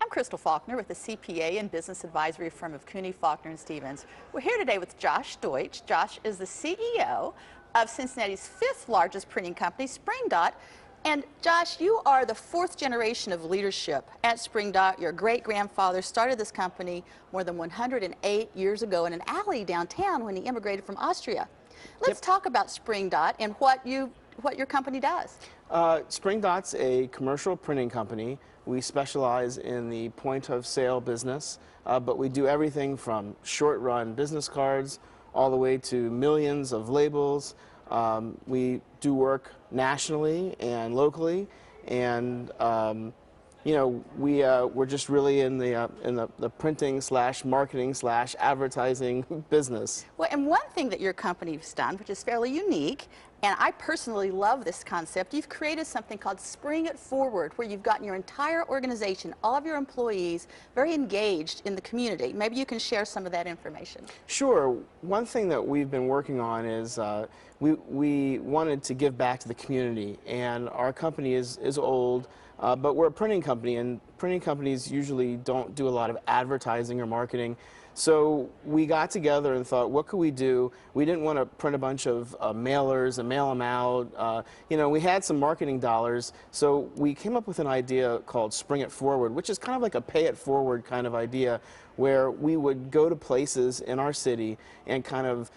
I'm Crystal Faulkner with the CPA and business advisory firm of Cooney, Faulkner and Stevens. We're here today with Josh Deutsch. Josh is the CEO of Cincinnati's fifth largest printing company, Spring Dot. And Josh, you are the fourth generation of leadership at Spring Dot. Your great-grandfather started this company more than 108 years ago in an alley downtown when he immigrated from Austria. Let's talk about Spring Dot and what your company does. Spring Dot's a commercial printing company. We specialize in the point-of-sale business, but we do everything from short-run business cards all the way to millions of labels. We do work nationally and locally, and you know, we're just really in the printing / marketing / advertising business. Well, and one thing that your company's done, which is fairly unique, and I personally love this concept, you've created something called Spring It Forward, where you've gotten your entire organization, all of your employees, very engaged in the community. Maybe you can share some of that information. Sure. One thing that we've been working on is we wanted to give back to the community, and our company is old. But we're a printing company, and printing companies usually don't do a lot of advertising or marketing. So we got together and thought, what could we do? We didn't want to print a bunch of mailers and mail them out. You know, we had some marketing dollars, so we came up with an idea called Spring It Forward, which is kind of like a pay it forward kind of idea, where we would go to places in our city and kind of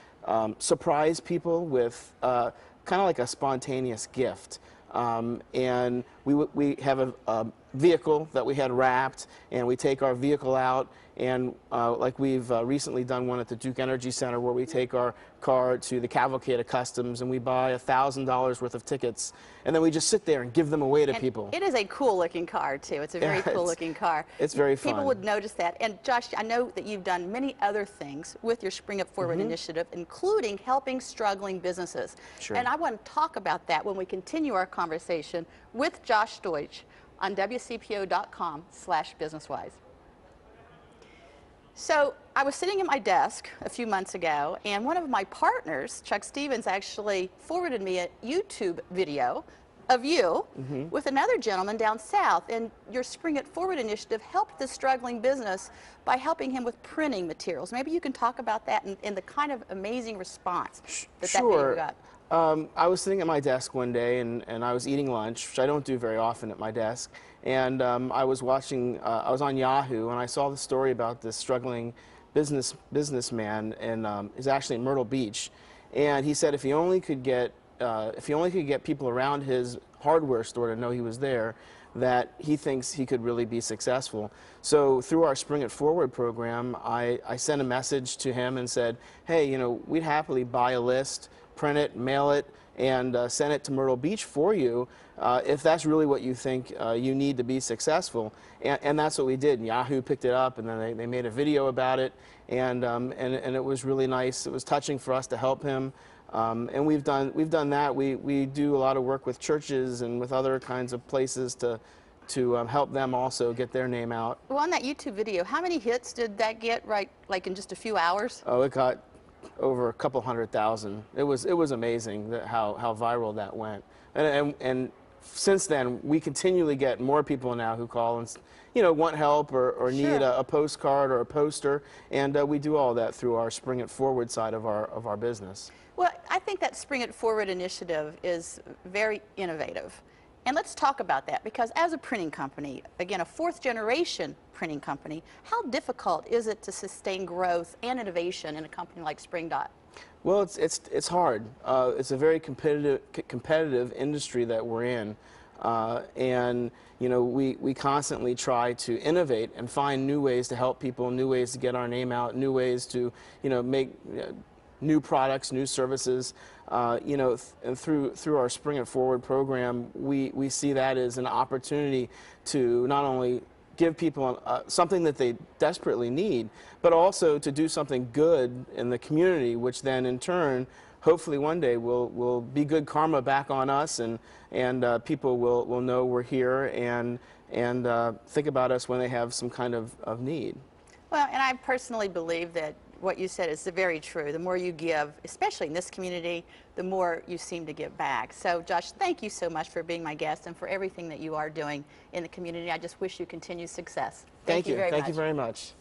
surprise people with kind of like a spontaneous gift. And we have a vehicle that we had wrapped, and we take our vehicle out, and like we've recently done one at the Duke Energy Center, where we take our car to the Cavalcade of Customs and we buy $1,000 worth of tickets, and then we just sit there and give them away to people. It is a cool looking car too. It's a very cool looking car. It's very fun. People would notice that. And Josh, I know that you've done many other things with your Spring It Forward initiative, including helping struggling businesses. Sure. And I want to talk about that when we continue our conversation with Josh Deutsch on WCPO.com/businesswise. So I was sitting at my desk a few months ago, and one of my partners, Chuck Stevens, actually forwarded me a YouTube video of you with another gentleman down south, and your Spring It Forward initiative helped this struggling business by helping him with printing materials. Maybe you can talk about that and the kind of amazing response that video got. I was sitting at my desk one day, and I was eating lunch, which I don't do very often at my desk, and I was watching, I was on Yahoo, and I saw the story about this struggling businessman, and he's actually in Myrtle Beach, and he said if he only could get people around his hardware store to know he was there, that he thinks he could really be successful. So through our Spring It Forward program, I sent a message to him and said, hey, you know, we'd happily buy a list, print it, mail it, and send it to Myrtle Beach for you if that's really what you think you need to be successul. And that's what we did. And Yahoo picked it up, and then they made a video about it, and it was really nice. It was touching for us to help him. And we've done that. We do a lot of work with churches and with other kinds of places to help them also get their name out. Well, on that YouTube video, how many hits did that get, right, like in just a few hours? Oh, it got over a couple 100,000. It was amazing how viral that went. And since then, we continually get more people now who call and, you know, want help or need a postcard or a poster, and we do all that through our Spring It Forward side of our business. Well, I think that Spring It Forward initiative is very innovative. And let's talk about that, because as a printing company, again, a fourth generation printing company, how difficult is it to sustain growth and innovation in a company like Spring Dot? Well, it's hard. It's a very competitive industry that we're in, and you know, we constantly try to innovate and find new ways to help people, new ways to get our name out, new ways to, you know, make new products, new services. You know, and through our Spring It Forward program, we see that as an opportunity to not only give people something that they desperately need, but also to do something good in the community, which then in turn, hopefully one day will be good karma back on us, and people will know we're here and think about us when they have some kind of need. Well, and I personally believe that what you said is very true. The more you give, especially in this community, the more you seem to give back. So Josh, thank you so much for being my guest and for everything that you are doing in the community. I just wish you continued success. Thank you very much. Thank you very much.